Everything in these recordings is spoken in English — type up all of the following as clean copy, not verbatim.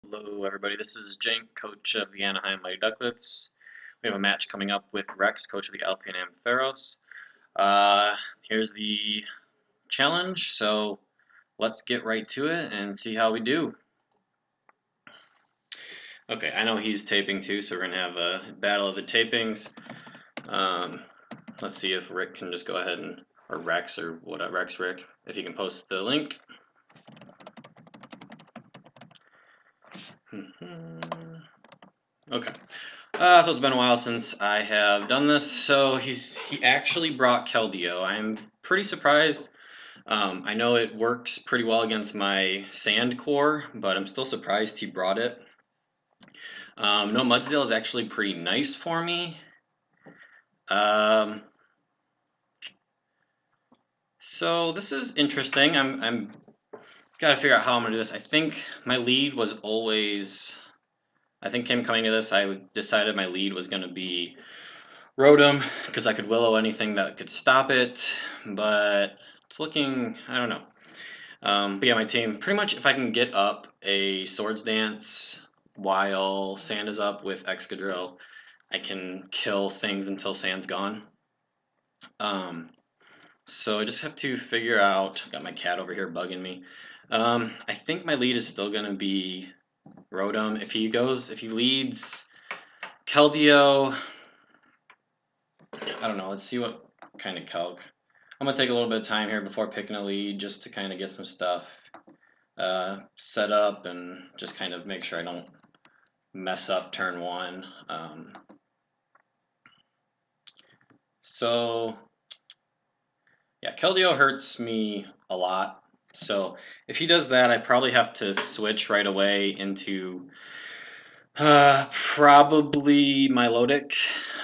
Hello, everybody. This is Jenk, coach of the Anaheim Duckletts. We have a match coming up with Rex, coach of the Alphian Ampharos. Here's the challenge, so let's get right to it and see how we do. Okay, I know he's taping too, so we're going to have a battle of the tapings. Let's see if Rick can just go ahead and, or Rex, or what, Rick, if he can post the link. Okay. So it's been a while since I have done this. So he actually brought Keldeo. I'm pretty surprised. I know it works pretty well against my sand core, but I'm still surprised he brought it. No, Mudsdale is actually pretty nice for me. So this is interesting. I'm gotta figure out how I'm gonna do this. I think my lead was always. I think coming to this, I decided my lead was gonna be Rotom, because I could Willow anything that could stop it, but it's looking, I don't know. But yeah, my team, pretty much if I can get up a Swords Dance while Sand is up with Excadrill, I can kill things until Sand's gone. So I just have to figure out, got my cat over here bugging me. I think my lead is still going to be Rotom. If he leads Keldeo, I don't know, let's see what kind of calc. I'm going to take a little bit of time here before picking a lead just to kind of get some stuff set up and just kind of make sure I don't mess up turn one. So, yeah, Keldeo hurts me a lot. So if he does that, I probably have to switch right away into probably Milotic.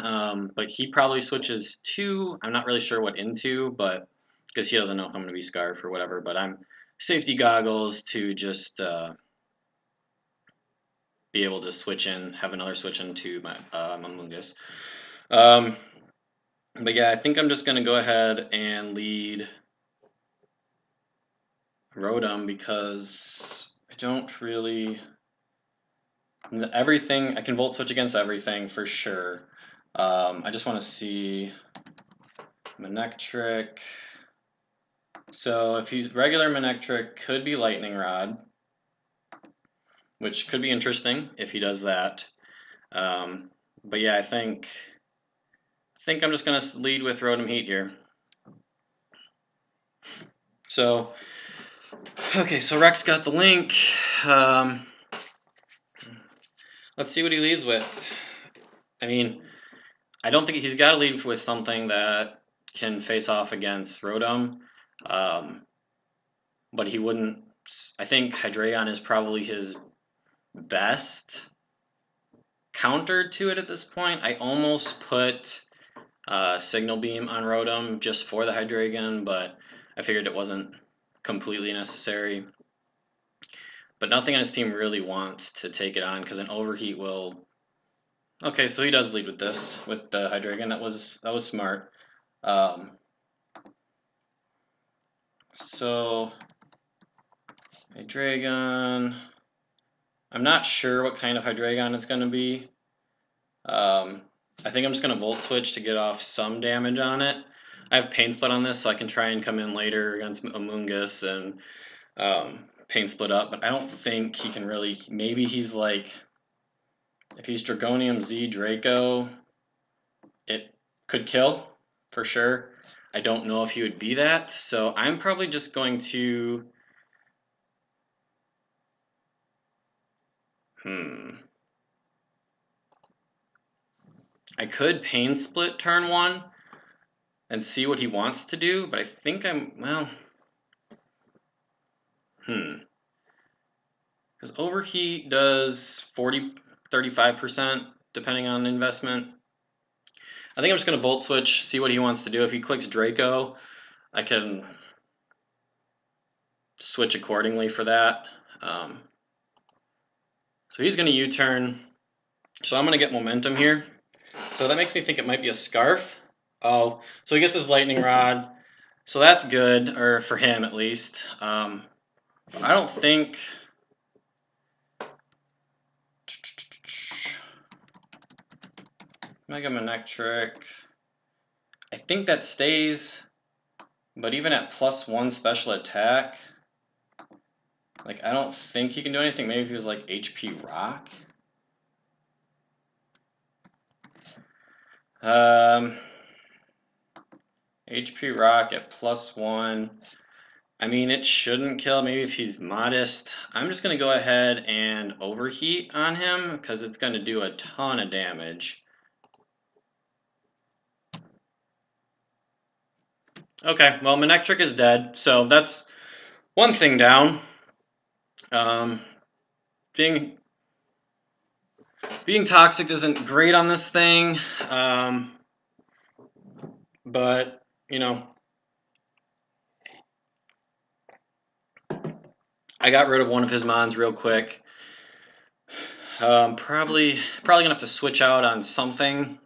But he probably switches to, I'm not really sure what into, but because he doesn't know if I'm going to be Scarf or whatever, but I'm safety goggles to just be able to switch in, have another switch into my Mungus. But yeah, I think I'm just going to go ahead and lead Rotom because I don't really... Everything, I can Volt Switch against everything for sure. I just want to see Manectric. So if he's regular Manectric, could be Lightning Rod, which could be interesting if he does that. But yeah, I think I'm just going to lead with Rotom Heat here. So, okay, so Rex got the link. Let's see what he leads with. I mean, I don't think he's got to lead with something that can face off against Rotom. But he wouldn't. I think Hydreigon is probably his best counter to it at this point. I almost put Signal Beam on Rotom just for the Hydreigon, but I figured it wasn't completely necessary. But nothing on his team really wants to take it on because an Overheat will... Okay, so he does lead with this, with the Hydreigon. That was smart. So Hydreigon... I'm not sure what kind of Hydreigon it's going to be. I think I'm just going to Volt Switch to get off some damage on it. I have Pain Split on this, so I can try and come in later against Amoonguss and Pain Split up, but I don't think he can really... Maybe he's like... If he's Dragonium Z Draco, it could kill, for sure. I don't know if he would be that, so I'm probably just going to... I could Pain Split turn one and see what he wants to do, but I think I'm... Well... Because Overheat does 35% depending on investment. I think I'm just going to Volt Switch, see what he wants to do. If he clicks Draco, I can switch accordingly for that. So he's going to U-turn. So I'm going to get momentum here. So that makes me think it might be a Scarf. Oh, so he gets his Lightning Rod. So that's good, or for him at least. I don't think... Mega Manectric. I think that stays, but even at +1 special attack, like I don't think he can do anything. Maybe if he was like HP Rock. HP Rock at +1. I mean, it shouldn't kill. Maybe if he's modest. I'm just going to go ahead and overheat on him because it's going to do a ton of damage. Okay, well, Manectric is dead, so that's one thing down. Being toxic isn't great on this thing, but, you know, I got rid of one of his mons real quick. Probably gonna have to switch out on something.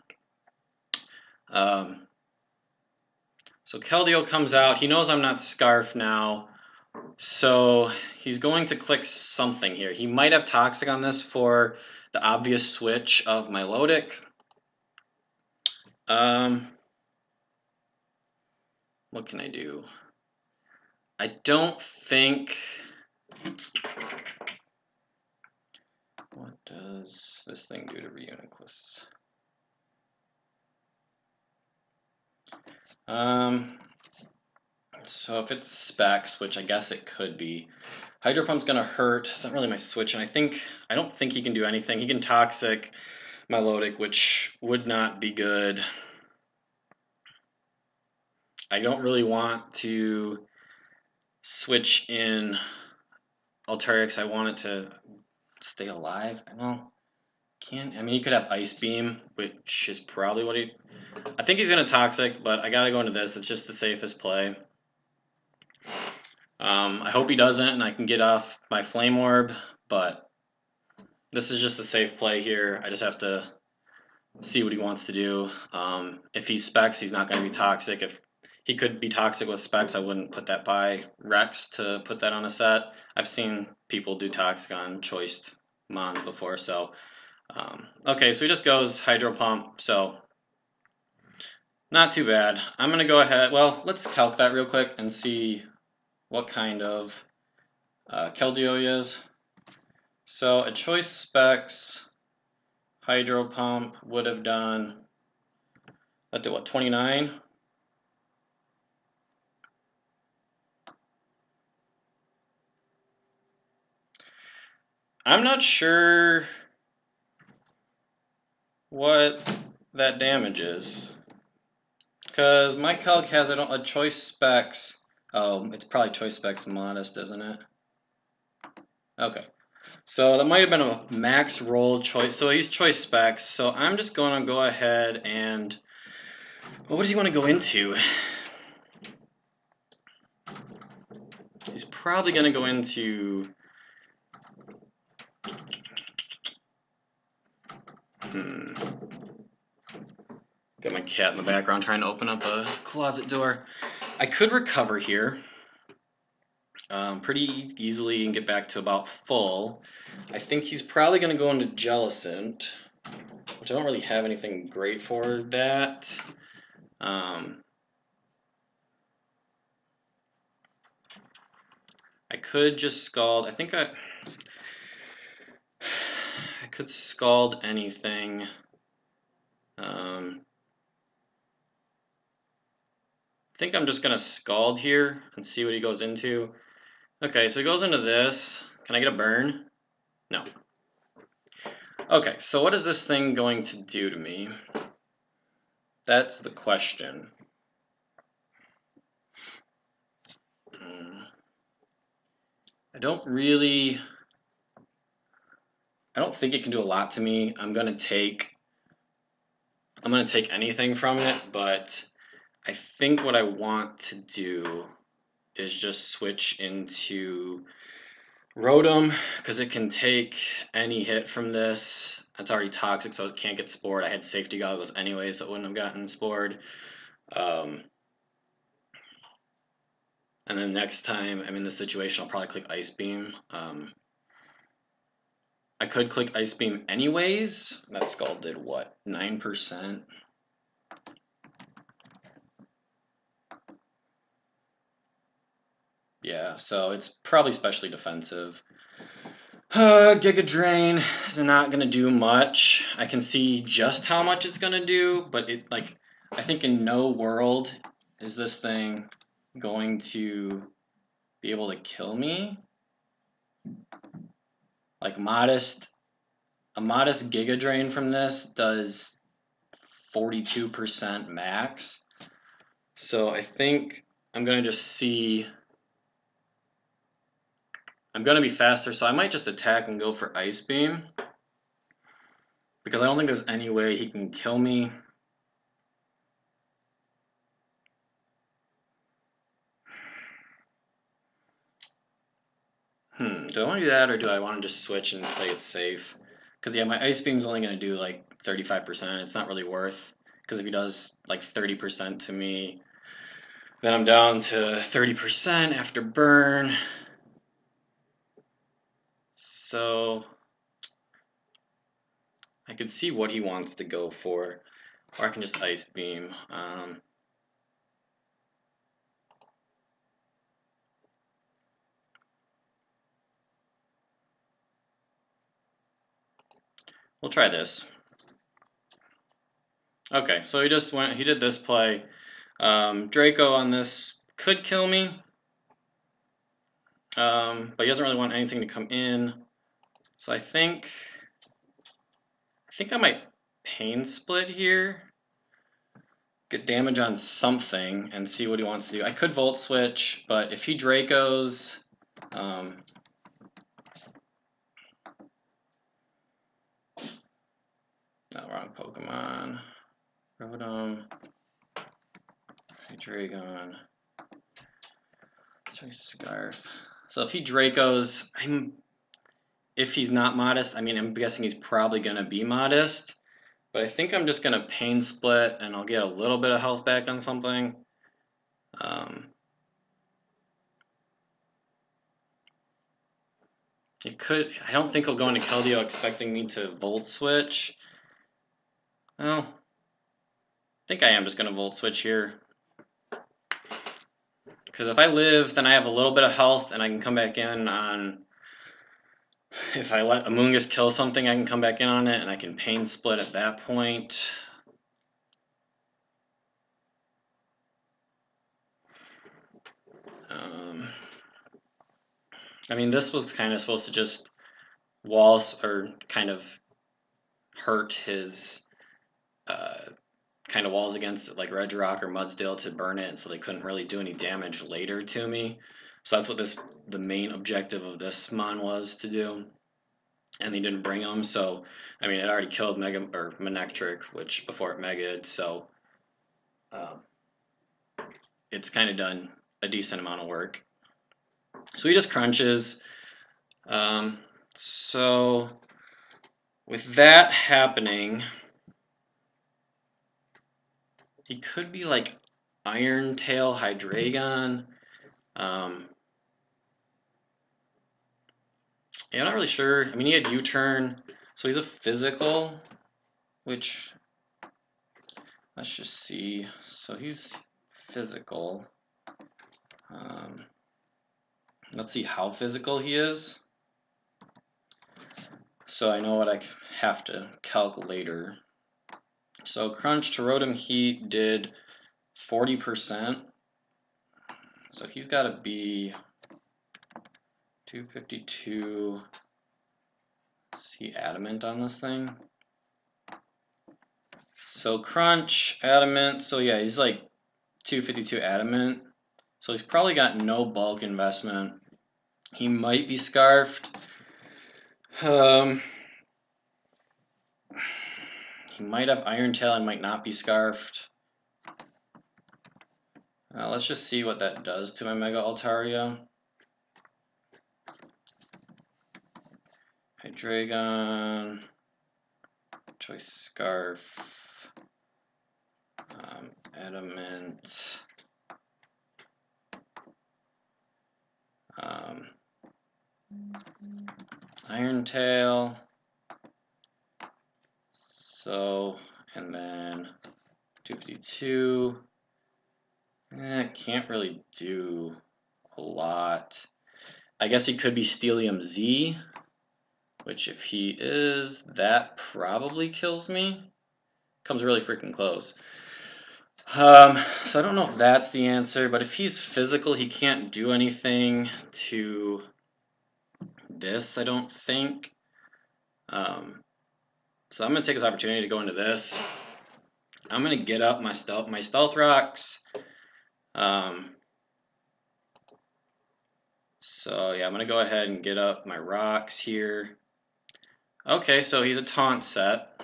So Keldeo comes out. He knows I'm not Scarf now, so he's going to click something here. He might have Toxic on this for the obvious switch of Milotic. What can I do? I don't think... What does this thing do to Reuniclus? So if it's Specs, which I guess it could be, Hydro Pump's gonna hurt. It's not really my switch, and I don't think he can do anything. He can Toxic Milotic, which would not be good. I don't really want to switch in Altaria because I want it to stay alive. I know. I mean, he could have Ice Beam, which is probably what he... I think he's going to Toxic, but I got to go into this. It's just the safest play. I hope he doesn't, and I can get off my Flame Orb, but this is just a safe play here. I just have to see what he wants to do. If he's Specs, he's not going to be Toxic. If he could be Toxic with Specs, I wouldn't put that by Rex to put that on a set. I've seen people do Toxic on choiced Mons before, so... okay, so he just goes Hydro Pump, so not too bad. I'm going to go ahead, well, let's calc that real quick and see what kind of Keldeo he is. So a choice Specs Hydro Pump would have done, that did what, 29? I'm not sure what that damage is, because my calc has a choice Specs. Oh, it's probably choice Specs modest, isn't it? Okay, so that might have been a max roll choice. So he's choice Specs. So I'm just going to go ahead and, well, what does he want to go into? He's probably going to go into. Got my cat in the background trying to open up a closet door. I could recover here pretty easily and get back to about full. I think he's probably going to go into Jellicent, which I don't really have anything great for that. I could just Scald. I think I could Scald anything. I think I'm just going to Scald here and see what he goes into. Okay, so he goes into this. Can I get a burn? No. Okay, so what is this thing going to do to me? That's the question. I don't think it can do a lot to me. I'm gonna take anything from it, but I think what I want to do is just switch into Rotom, because it can take any hit from this. It's already toxic, so it can't get spored. I had safety goggles anyway, so it wouldn't have gotten spored. And then next time I'm in this situation, I'll probably click Ice Beam. I could click Ice Beam anyways. That skull did what? 9%? Yeah, so it's probably specially defensive. Giga Drain is not gonna do much. I can see just how much it's gonna do, but I think in no world is this thing going to be able to kill me. Like a modest Giga Drain from this does 42% max. So I think I'm gonna just see. I'm gonna be faster, so I might just attack and go for Ice Beam. Because I don't think there's any way he can kill me. Do I want to do that, or do I want to just switch and play it safe? Because yeah, my Ice Beam's only going to do like 35%. It's not really worth. Because if he does like 30% to me, then I'm down to 30% after burn. So I could see what he wants to go for. Or I can just Ice Beam. We'll try this. Okay, so he did this play. Draco on this could kill me. But he doesn't really want anything to come in. So I think I might Pain Split here. Get damage on something and see what he wants to do. I could Volt Switch, but if he Dracos, no, wrong Pokemon. Rotom, Hydreigon, Choice Scarf. So if he Dracos, if he's not modest, I mean, I'm guessing he's probably going to be modest. But I think I'm just going to Pain Split, and I'll get a little bit of health back on something. It could. I don't think he'll go into Keldeo expecting me to Volt Switch. Well, I think I am just going to Volt Switch here. Because if I live, then I have a little bit of health, and I can come back in on... If I let Amoonguss kill something, I can come back in on it, and I can Pain Split at that point. I mean, this was kind of supposed to just walls, or kind of hurt his kind of walls against it, like Regirock or Mudsdale, to burn it, so they couldn't really do any damage later to me. So that's what the main objective of this mon was to do. And they didn't bring him, so I mean, it already killed Manectric, which before it Mega'd, so it's kind of done a decent amount of work. So he just crunches. So with that happening, he could be like Iron Tail Hydreigon. Yeah, I'm not really sure. I mean, he had U-turn, so he's a physical, which, let's just see. So he's physical. Let's see how physical he is. So I know what I have to calc later. So Crunch to Rotom Heat did 40%. So he's got to be 252. Is he Adamant on this thing? So Crunch, Adamant. So yeah, he's like 252 Adamant. So he's probably got no bulk investment. He might be Scarfed. He might have Iron Tail and might not be Scarfed. Let's just see what that does to my Mega Altaria. Hydreigon, Choice Scarf, Adamant, Iron Tail. So, and then 252. Can't really do a lot. I guess he could be Stelium Z, which if he is, that probably kills me. Comes really freaking close. So I don't know if that's the answer, but if he's physical, he can't do anything to this, I don't think. So I'm gonna take this opportunity to go into this. I'm gonna get up my stealth rocks. So yeah, I'm gonna go ahead and get up my rocks here. Okay, so he's a taunt set.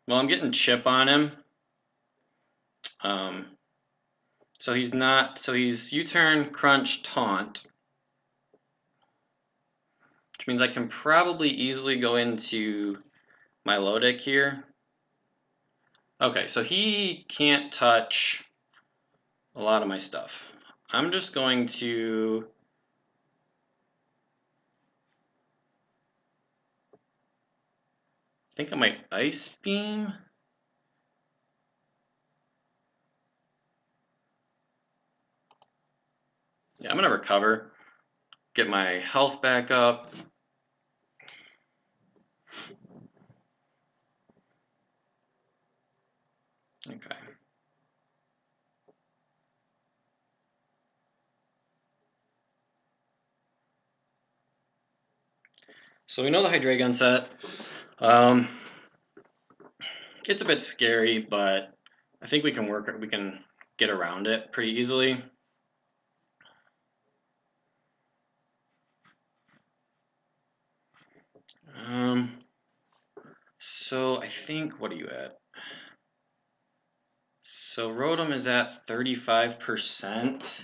Well, I'm getting chip on him. So he's not. So he's U-turn, crunch, taunt, which means I can probably easily go into my low deck here. Okay, so he can't touch a lot of my stuff. I'm just going to think I might Ice Beam. Yeah, I'm gonna recover, get my health back up. Okay. So we know the Hydreigon set. It's a bit scary, but I think we can get around it pretty easily. So I think, what are you at? So Rotom is at 35%.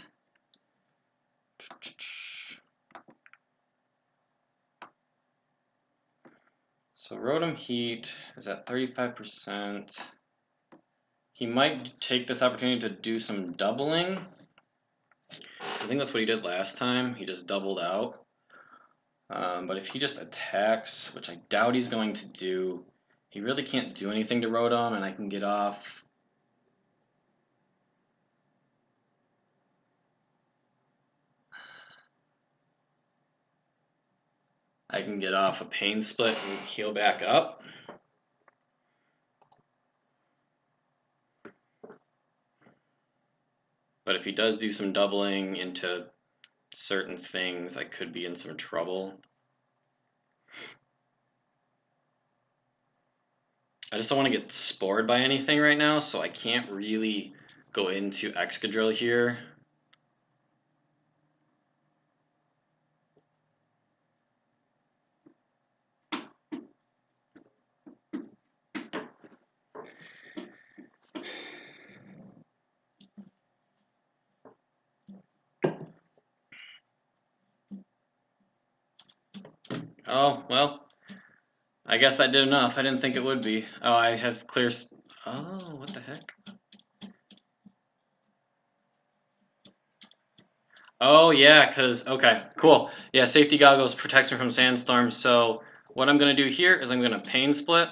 So Rotom Heat is at 35%. He might take this opportunity to do some doubling. I think that's what he did last time. He just doubled out. But if he just attacks, which I doubt he's going to do, he really can't do anything to Rotom, and I can get off. I can get off a Pain Split and heal back up. But if he does do some doubling into certain things, I could be in some trouble. I just don't want to get spored by anything right now, so I can't really go into Excadrill here. Oh, well, I guess that did enough. I didn't think it would be. Oh, I have clear... Oh, what the heck? Oh, yeah, because... Okay, cool. Yeah, Safety Goggles protects me from Sandstorm, so what I'm going to do here is I'm going to Pain Split.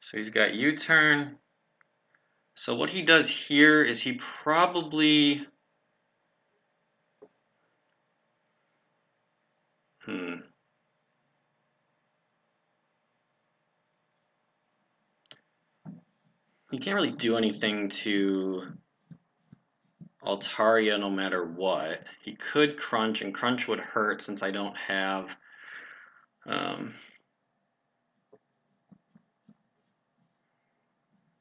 So he's got U-turn. So what he does here is he probably... He can't really do anything to Altaria no matter what. He could crunch, and crunch would hurt since I don't have...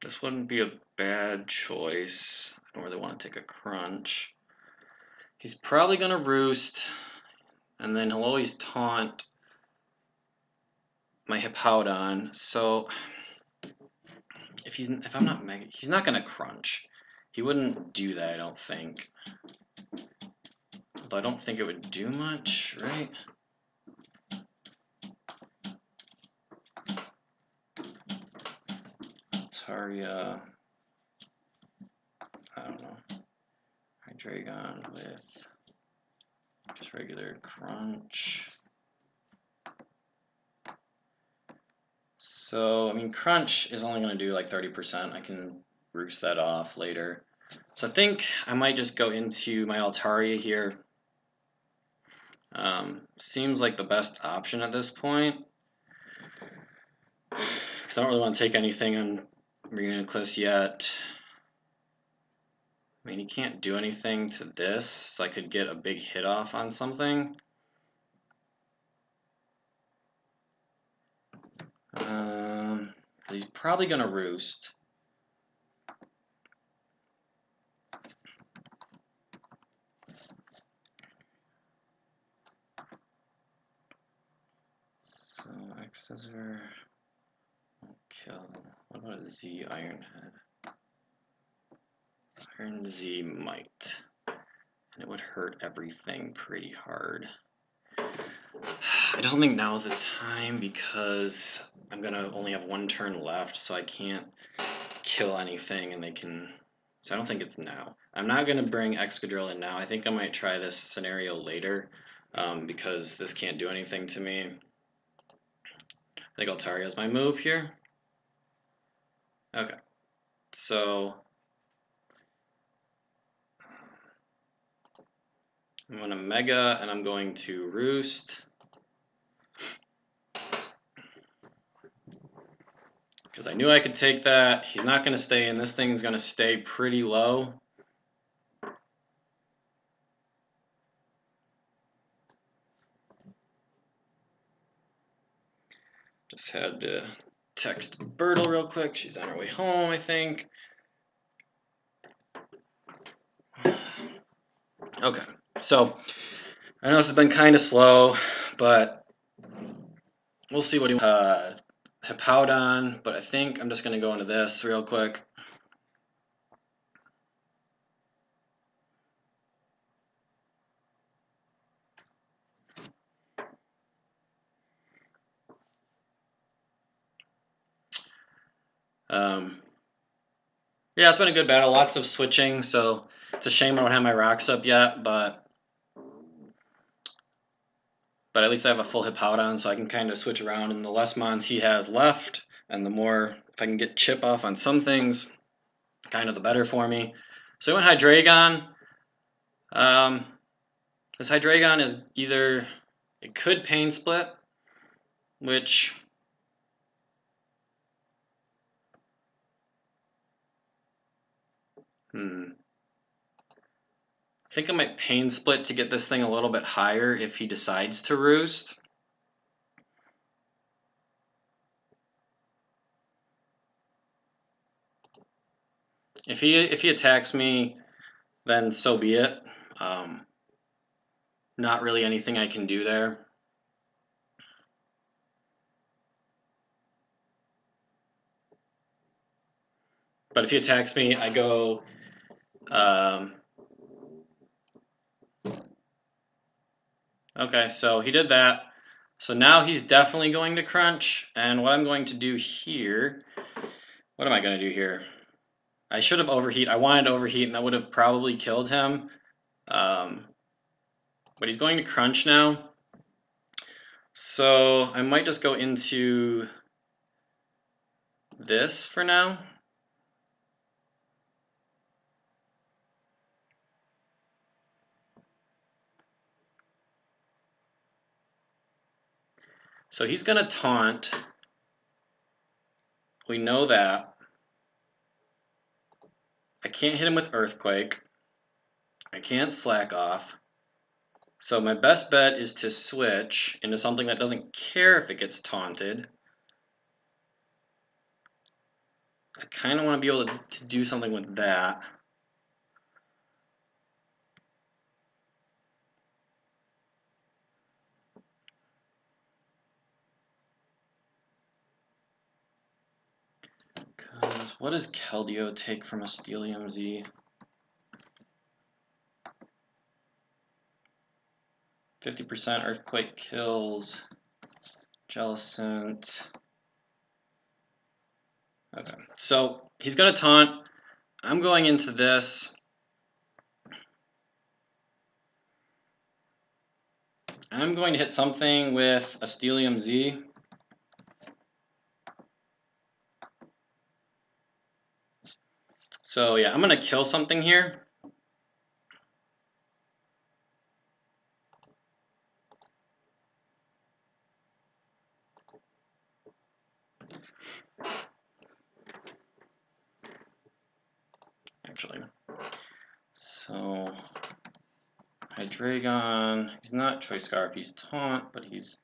This wouldn't be a bad choice. I don't really want to take a crunch. He's probably going to roost, and then he'll always taunt my Hippowdon. So if I'm not mega, he's not going to crunch. He wouldn't do that, I don't think. Although Though I don't think it would do much, right? Altaria, I don't know. Hydreigon with just regular crunch. So, I mean, crunch is only going to do like 30%. I can roost that off later. So I think I might just go into my Altaria here. Seems like the best option at this point. Because I don't really want to take anything on Reuniclus yet. I mean, he can't do anything to this, so I could get a big hit off on something. He's probably going to roost. So X-Scissor won't kill. What about a Z Ironhead? Iron Z might. And it would hurt everything pretty hard. I just don't think now is the time because I'm gonna only have one turn left, so I can't kill anything and they can. So I don't think it's now. I'm not gonna bring Excadrill in now. I think I might try this scenario later because this can't do anything to me. I think Altaria is my move here. Okay, so I'm gonna Mega and I'm going to Roost. Because I knew I could take that. He's not going to stay in. This thing's going to stay pretty low. Just had to text Bertle real quick. She's on her way home, I think. Okay, so I know this has been kind of slow, but we'll see what he wants. Hippowdon, but I think I'm just going to go into this real quick. Yeah, it's been a good battle. Lots of switching, so it's a shame I don't have my rocks up yet, but at least I have a full Hippowdon, so I can kind of switch around. And the less mons he has left, and the more, if I can get chip off on some things, kind of the better for me. So I went Hydreigon. This Hydreigon is either, it could Pain Split, which I think I might Pain Split to get this thing a little bit higher if he decides to roost. If he attacks me, then so be it. Not really anything I can do there. But if he attacks me, I go. Okay, so he did that. So now he's definitely going to crunch. And what I'm going to do here, what am I going to do here? I should have overheat. I wanted to overheat, and that would have probably killed him. But he's going to crunch now. So I might just go into this for now. So he's going to taunt. We know that. I can't hit him with Earthquake. I can't slack off. So my best bet is to switch into something that doesn't care if it gets taunted. I kind of want to be able to do something with that. Because what does Keldeo take from a Steelium Z? 50% earthquake kills. Jellicent. Okay, so he's gonna taunt. I'm going into this. I'm going to hit something with a Stellium Z. So yeah, I'm gonna kill something here. Actually, so Hydreigon, he's not Choice Scarf, he's Taunt, but he's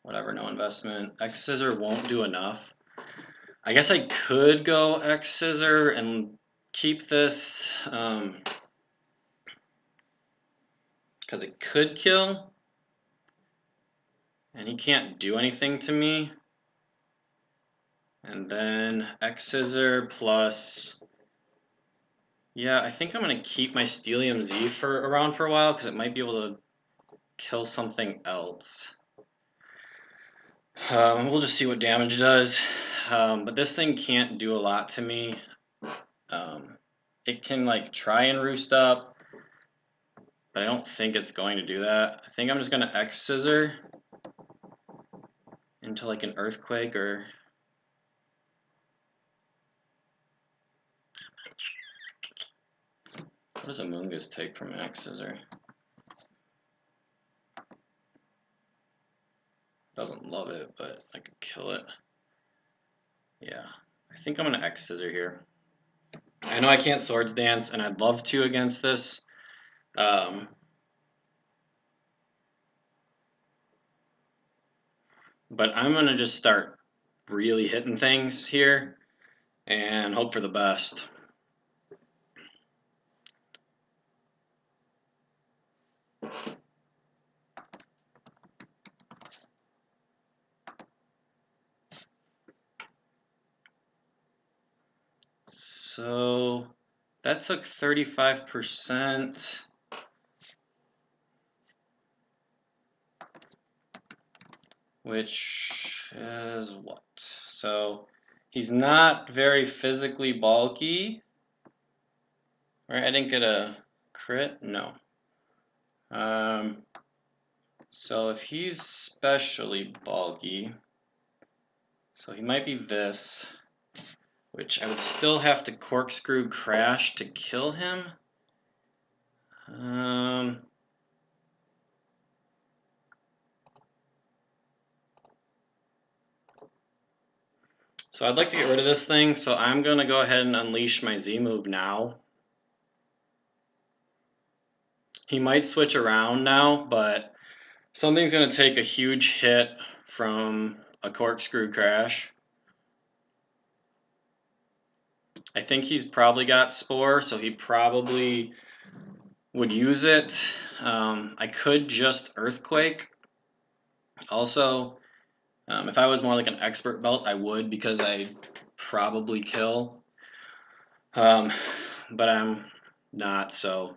whatever, no investment. X Scissor won't do enough. I guess I could go X Scissor and keep this, because it could kill, and he can't do anything to me. And then X Scissor plus, yeah, I think I'm going to keep my Stellium Z around for a while, because it might be able to kill something else. We'll just see what damage it does. But this thing can't do a lot to me. It can like try and roost up, but I don't think it's going to do that. I think I'm just going to X Scissor into like an Earthquake or... What does a Moongus take from an X Scissor? Doesn't love it, but I could kill it. Yeah, I think I'm going to X Scissor here. I know I can't Swords Dance, and I'd love to against this. But I'm going to just start really hitting things here and hope for the best. So that took 35%. Which is what? So he's not very physically bulky. Right? I didn't get a crit? No. So if he's specially bulky, so he might be this, which I would still have to corkscrew crash to kill him. So I'd like to get rid of this thing, so I'm going to go ahead and unleash my Z move now. He might switch around now, but something's going to take a huge hit from a corkscrew crash. I think he's probably got Spore, so he probably would use it. I could just Earthquake. Also, if I was more like an expert belt, I would, because I probably kill. But I'm not, so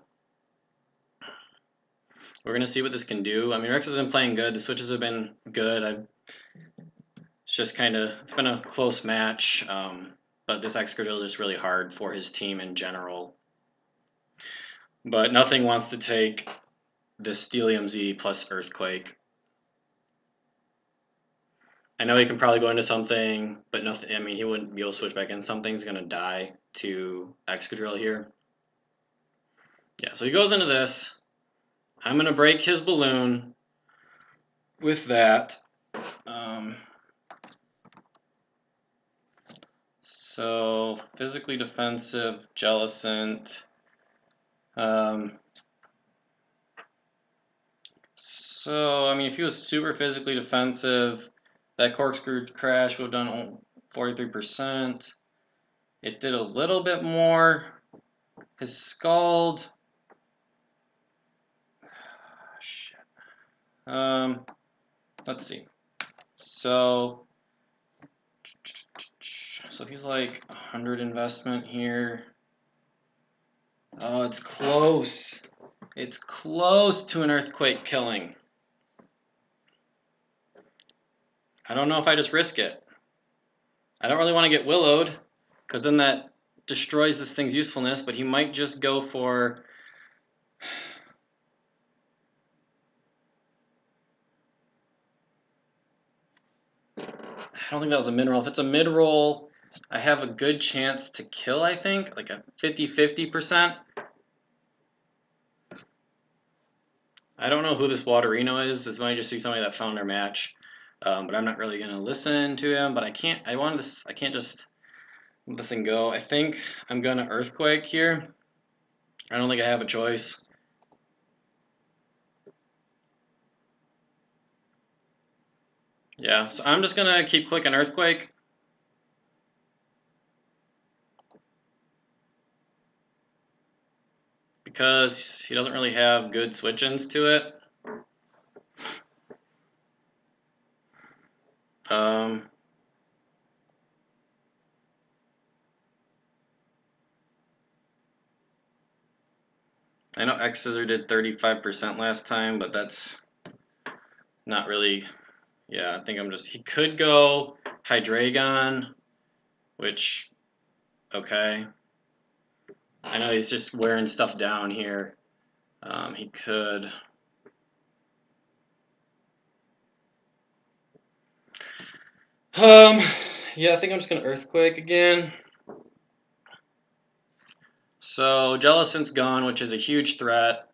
we're going to see what this can do. I mean, Rex has been playing good. The switches have been good. It's just kind of, it's been a close match. But this Excadrill is really hard for his team in general. But nothing wants to take this Stellium Z plus Earthquake. I know he can probably go into something, but nothing. I mean, he wouldn't be able to switch back in. Something's going to die to Excadrill here. Yeah, so he goes into this. I'm going to break his balloon with that. So, physically defensive, Jellicent. So, I mean, if he was super physically defensive, that corkscrew crash would have done 43%. It did a little bit more. His Scald. Shit. Let's see. So he's like 100 investment here. Oh, it's close. It's close to an Earthquake killing. I don't know if I just risk it. I don't really want to get Willowed, because then that destroys this thing's usefulness, but he might just go for... I don't think that was a mid-roll. If it's a mid-roll, I have a good chance to kill, I think, like a 50-50%. I don't know who this Waterino is. This might just be somebody that found their match. But I'm not really going to listen to him. But I can't just let this thing go. I think I'm going to Earthquake here. I don't think I have a choice. Yeah, so I'm just going to keep clicking Earthquake. Because he doesn't really have good switch-ins to it. I know X-Scissor did 35% last time, but that's not really... Yeah, I think I'm just... He could go Hydreigon, which... Okay. I know he's just wearing stuff down here. He could... Yeah, I think I'm just going to Earthquake again. So, Jellicent's gone, which is a huge threat.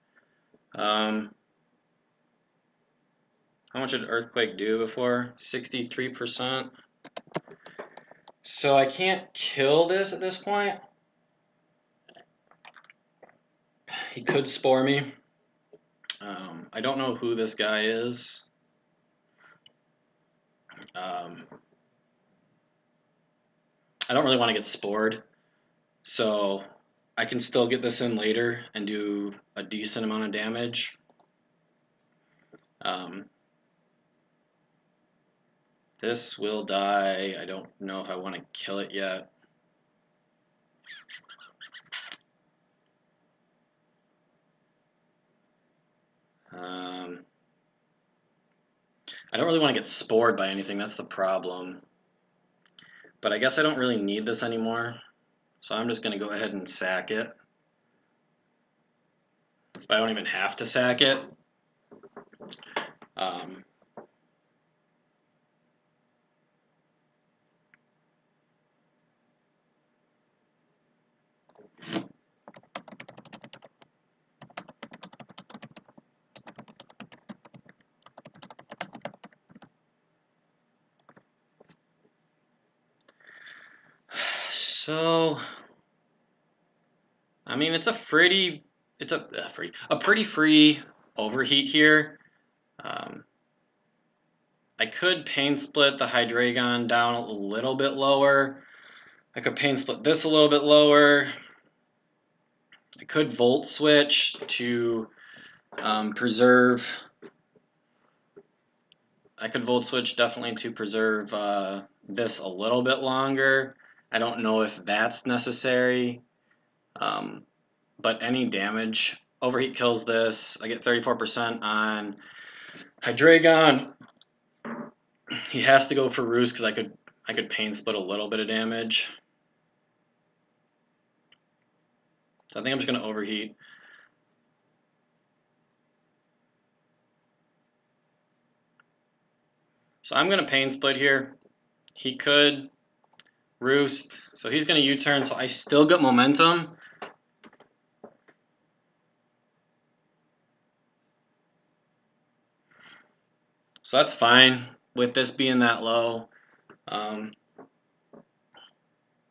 How much did Earthquake do before? 63%. So I can't kill this at this point. He could Spore me. I don't know who this guy is. I don't really want to get Spored. So I can still get this in later and do a decent amount of damage. This will die. I don't know if I want to kill it yet. I don't really want to get Spored by anything. That's the problem. But I guess I don't really need this anymore. So I'm just going to go ahead and sack it. But I don't even have to sack it. So, I mean, it's a pretty free overheat here. I could Pain Split the Hydreigon down a little bit lower. I could Pain Split this a little bit lower. I could Volt Switch to preserve. I could Volt Switch definitely to preserve this a little bit longer. I don't know if that's necessary. But any damage. Overheat kills this. I get 34% on Hydreigon. He has to go for Roost because I could Pain Split a little bit of damage. So I think I'm just going to overheat. So I'm going to Pain Split here. He could Roost. So he's going to U-turn. So I still get momentum. So that's fine with this being that low.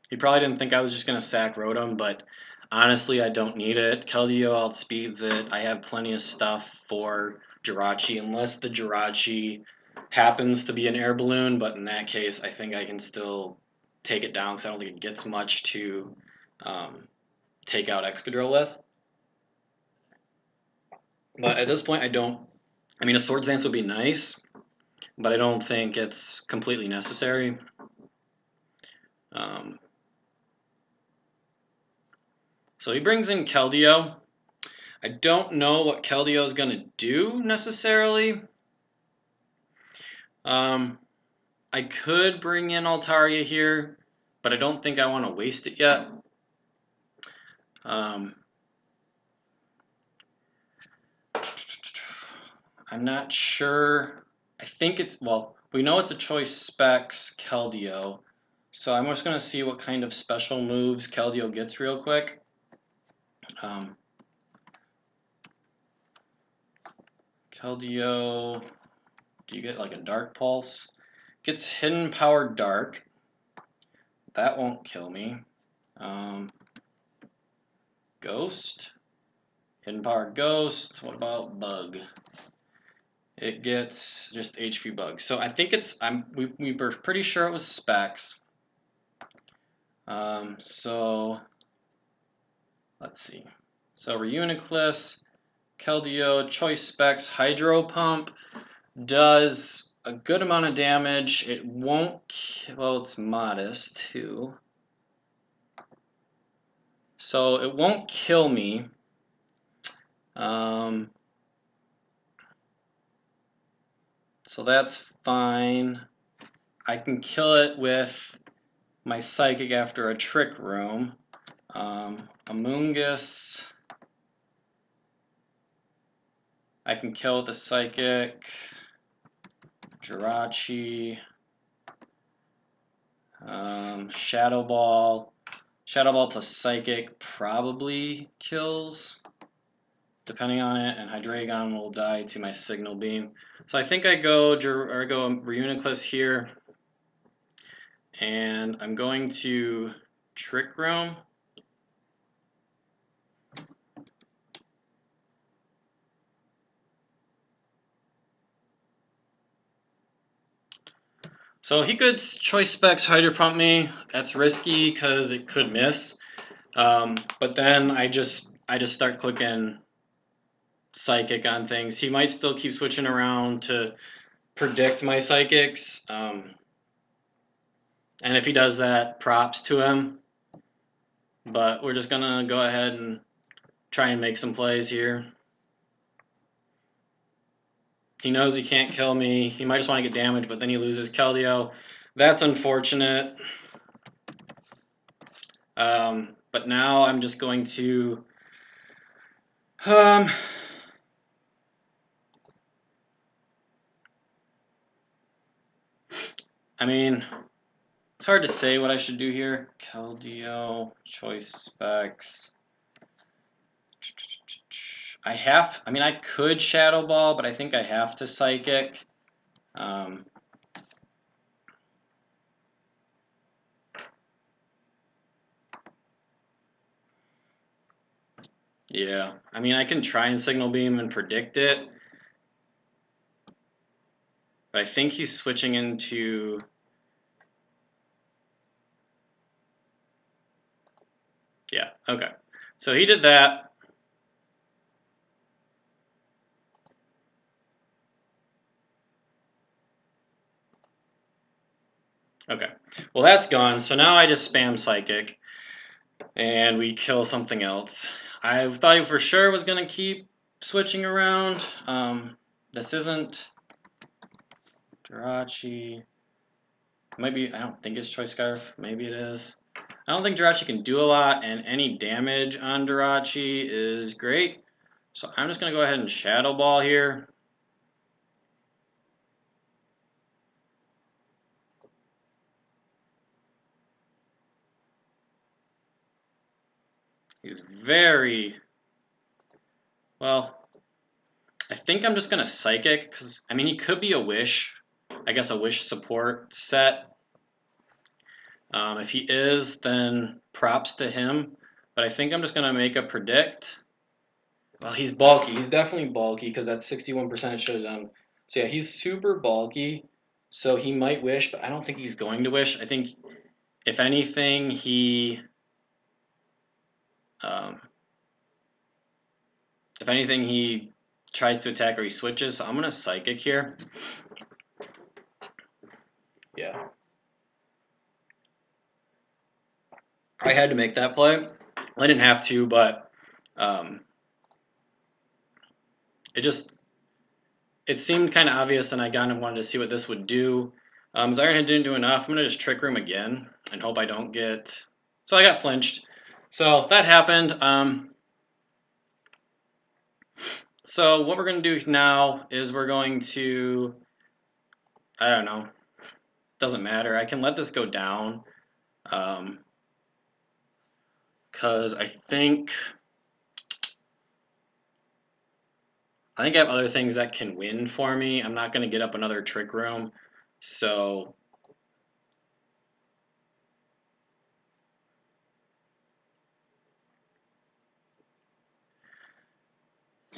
He probably didn't think I was just going to sack Rotom, but honestly, I don't need it. Keldeo outspeeds it. I have plenty of stuff for Jirachi, unless the Jirachi happens to be an air balloon, but in that case, I think I can still take it down because I don't think it gets much to take out Excadrill with. But at this point, I mean, a Swords Dance would be nice, but I don't think it's completely necessary. So he brings in Keldeo. I don't know what Keldeo is going to do necessarily. I could bring in Altaria here, but I don't think I want to waste it yet. I'm not sure. I think it's, well, we know it's a choice specs Keldeo, so I'm just going to see what kind of special moves Keldeo gets real quick. Keldeo, do you get like a Dark Pulse? Gets Hidden Power Dark. That won't kill me. Ghost. Hidden Power Ghost. What about Bug? It gets just HP Bug. So I think it's, we were pretty sure it was specs. So let's see. So Reuniclus, Keldeo, choice specs, Hydro Pump does a good amount of damage. It won't, well, it's modest too. So it won't kill me. So that's fine. I can kill it with my Psychic after a Trick Room. Amoonguss, I can kill with a Psychic. Jirachi. Shadow Ball. Shadow Ball plus Psychic probably kills, depending on it, and Hydreigon will die to my Signal Beam. So I think I go Reuniclus here, and I'm going to Trick Room. So he could choice specs Hydro Pump me. That's risky because it could miss. But then I just start clicking Psychic on things. He might still keep switching around to predict my Psychics. And if he does that, props to him. But we're just gonna go ahead and try and make some plays here. He knows he can't kill me. He might just want to get damage, but then he loses Keldeo. That's unfortunate. But now I'm just going to I mean, it's hard to say what I should do here. Keldeo, choice specs. I mean, I could Shadow Ball, but I think I have to Psychic. Yeah, I mean, I can try and Signal Beam and predict it. But I think he's switching into... Yeah, okay. So he did that. Okay, well that's gone. So now I just spam Psychic, and we kill something else. I thought he for sure was going to keep switching around. This isn't Jirachi. Maybe, I don't think it's Choice Scarf. Maybe it is. I don't think Jirachi can do a lot, and any damage on Jirachi is great. So I'm just going to go ahead and Shadow Ball here. He's very, well, I think I'm just going to Psychic, because, I mean, he could be a Wish. I guess a Wish support set. If he is, then props to him. But I think I'm just going to make a Predict. Well, he's bulky. He's definitely bulky, because that's 61% showdown. So yeah, he's super bulky. So he might Wish, but I don't think he's going to Wish. I think, if anything, he... if anything, he tries to attack or he switches. So I'm going to Psychic here. Yeah. I had to make that play. I didn't have to, but it seemed kind of obvious, and I kind of wanted to see what this would do. His Iron Head didn't do enough. I'm going to just Trick Room again and hope I don't get... So I got flinched. So that happened. So what we're going to do now is we're going to... I don't know. Doesn't matter. I can let this go down. Because I think I have other things that can win for me. I'm not going to get up another Trick Room. So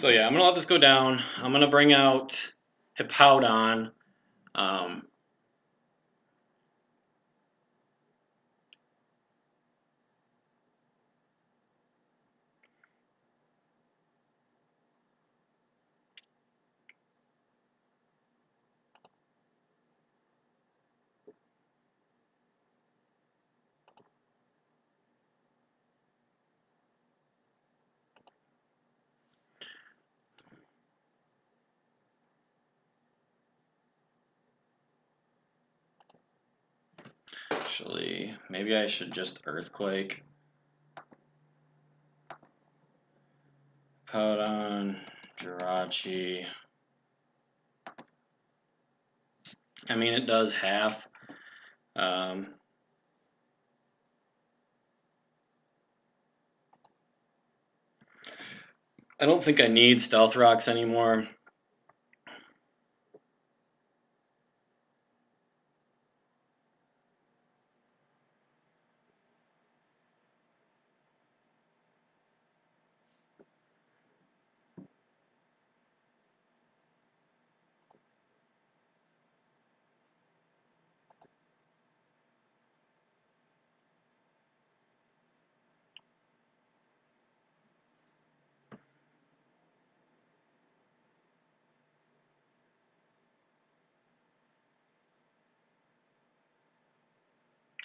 yeah, I'm going to let this go down. I'm going to bring out Hippowdon. Actually, maybe I should just Earthquake. Hippowdon, Jirachi. I mean, it does half. I don't think I need Stealth Rocks anymore.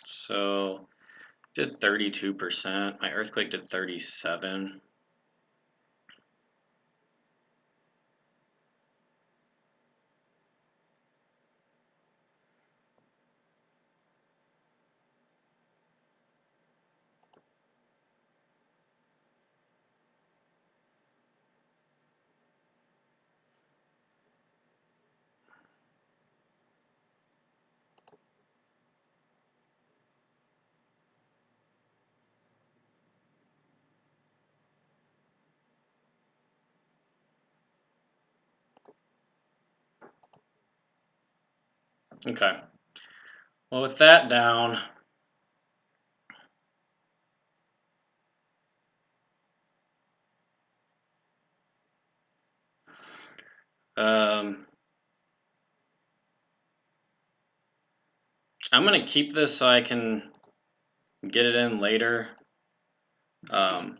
So did 32%. My Earthquake did 37%. Okay. Well, with that down, I'm going to keep this so I can get it in later to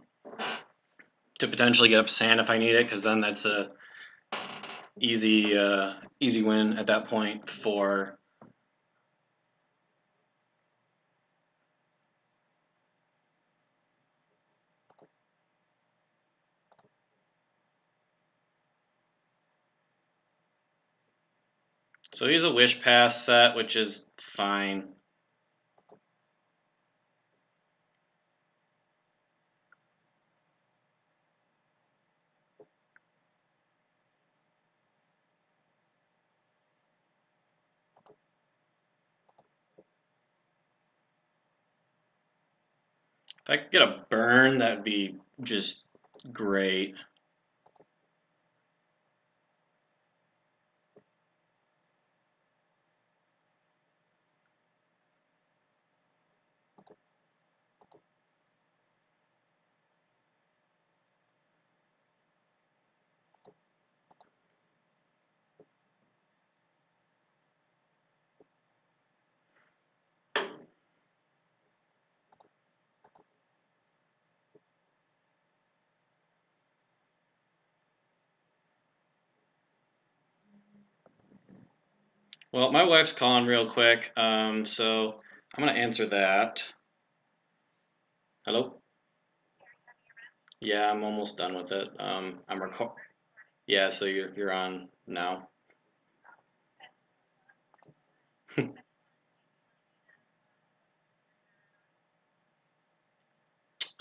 potentially get up sand if I need it, because then that's a easy win at that point for... So he's a Wish Pass set, which is fine. If I could get a burn, that would be just great. Well, my wife's calling real quick, so I'm gonna answer that. Hello? Yeah, I'm almost done with it. I'm Yeah, so you're on now.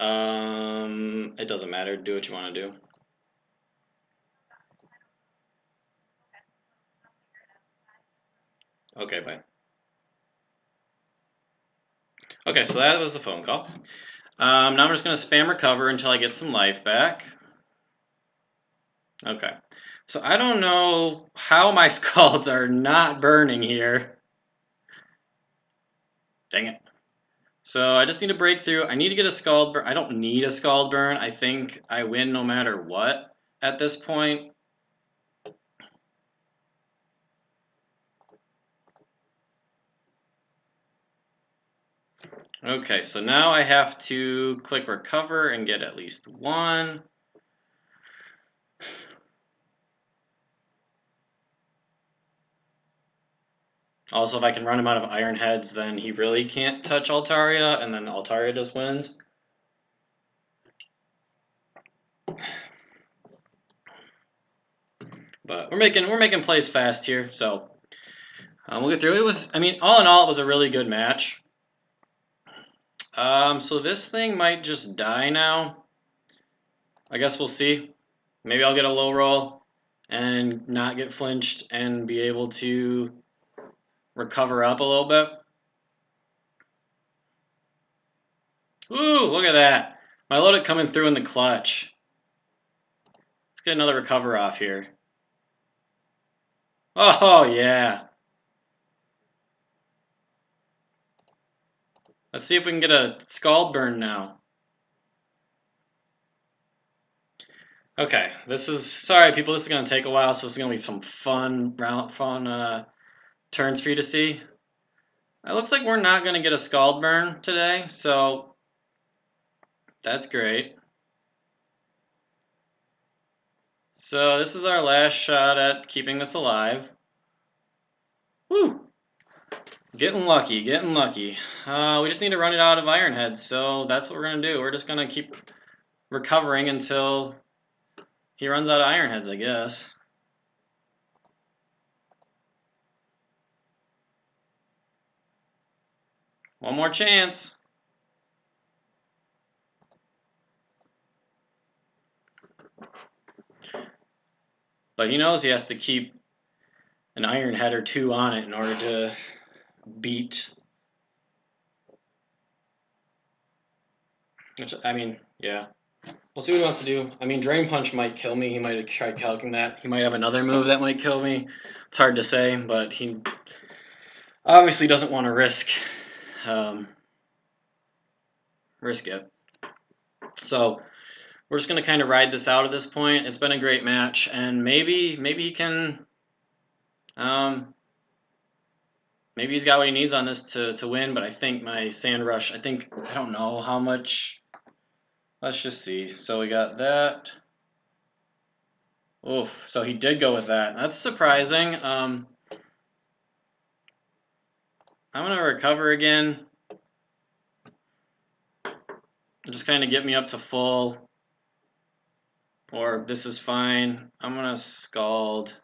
It doesn't matter. Do what you want to do. Okay, bye. Okay, so that was the phone call. Now I'm just going to spam recover until I get some life back. Okay. So I don't know how my scalds are not burning here. Dang it. So I just need to break through. I need to get a scald burn. I don't need a scald burn. I think I win no matter what at this point. Okay, so now I have to click recover and get at least one. Also, if I can run him out of Iron Heads, then he really can't touch Altaria, and then Altaria just wins. But we're making plays fast here, so we'll get through. It was, I mean, all in all, it was a really good match. So this thing might just die now. I guess we'll see. Maybe I'll get a low roll and not get flinched and be able to recover up a little bit. Ooh, look at that. My loaded coming through in the clutch. Let's get another recover off here. Oh, yeah. Let's see if we can get a scald burn now. Okay, this is, sorry people, this is going to take a while, so this is going to be some fun turns for you to see. It looks like we're not going to get a scald burn today, so that's great. So this is our last shot at keeping this alive. Woo! Getting lucky, getting lucky. We just need to run it out of Iron Heads, so that's what we're going to do. We're just going to keep recovering until he runs out of Iron Heads, I guess. One more chance. But he knows he has to keep an Iron Head or two on it in order to beat. Which, I mean, yeah. We'll see what he wants to do. I mean, Drain Punch might kill me. He might have tried calculating that. He might have another move that might kill me. It's hard to say, but he obviously doesn't want to risk it. So we're just going to kind of ride this out at this point. It's been a great match, and maybe he can, maybe he's got what he needs on this to win, but I think my Sand Rush, I don't know how much. Let's just see. So we got that. Oof, so he did go with that. That's surprising. I'm going to recover again. Just kind of get me up to full. Or this is fine. I'm going to Scald.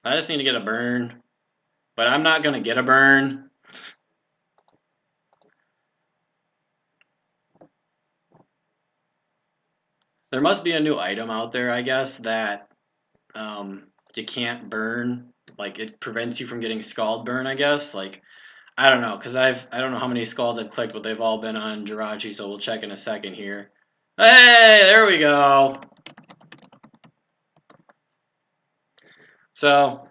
I just need to get a burn. But I'm not going to get a burn. There must be a new item out there, I guess, that you can't burn. Like, it prevents you from getting Scald burn, I guess. Like, I don't know, because I don't know how many Scalds I've clicked, but they've all been on Jirachi, so we'll check in a second here. Hey, there we go. So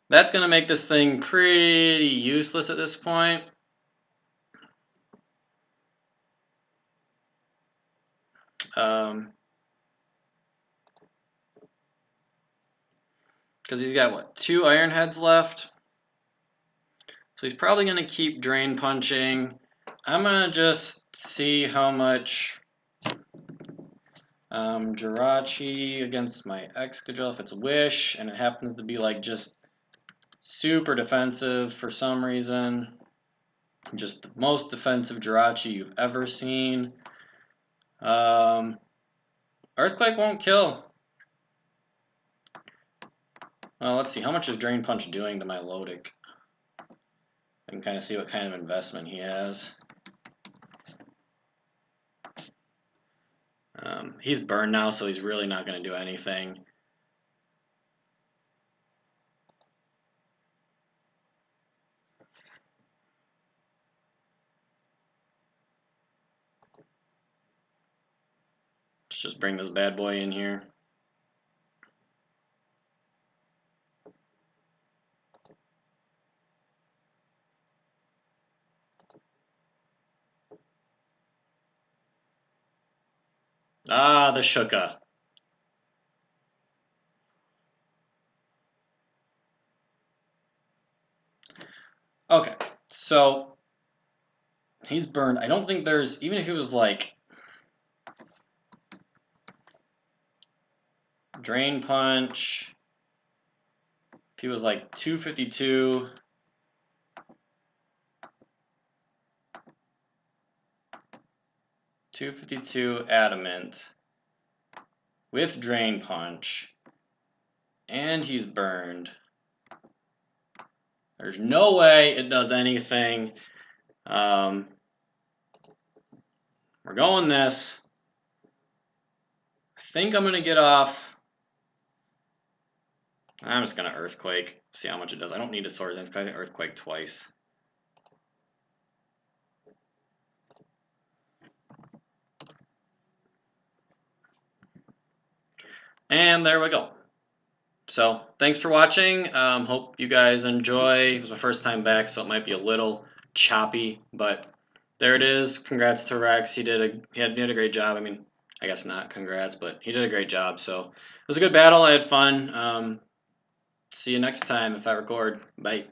that's going to make this thing pretty useless at this point. Because he's got, what, 2 Iron Heads left? So he's probably going to keep Drain Punching. I'm going to just see how much Jirachi against my Excadrill, if it's Wish, and it happens to be like just super defensive for some reason. Just the most defensive Jirachi you've ever seen. Earthquake won't kill. Well, let's see. How much is Drain Punch doing to my Lodic? I can kind of see what kind of investment he has. He's burned now, so he's really not going to do anything. Let's just bring this bad boy in here. Ah, the Shuka. Okay, so he's burned. I don't think there's, even if he was like Drain Punch, if he was like 252, Adamant with Drain Punch, and he's burned. There's no way it does anything. We're going this. I think I'm going to get off. I'm just going to Earthquake, see how much it does. I don't need a Swords Dance because I can Earthquake twice. And there we go. So thanks for watching. Hope you guys enjoy. It was my first time back, so it might be a little choppy, but there it is. Congrats to Rex. He did a great job. I mean, I guess not congrats, but he did a great job. So it was a good battle. I had fun. See you next time if I record. Bye.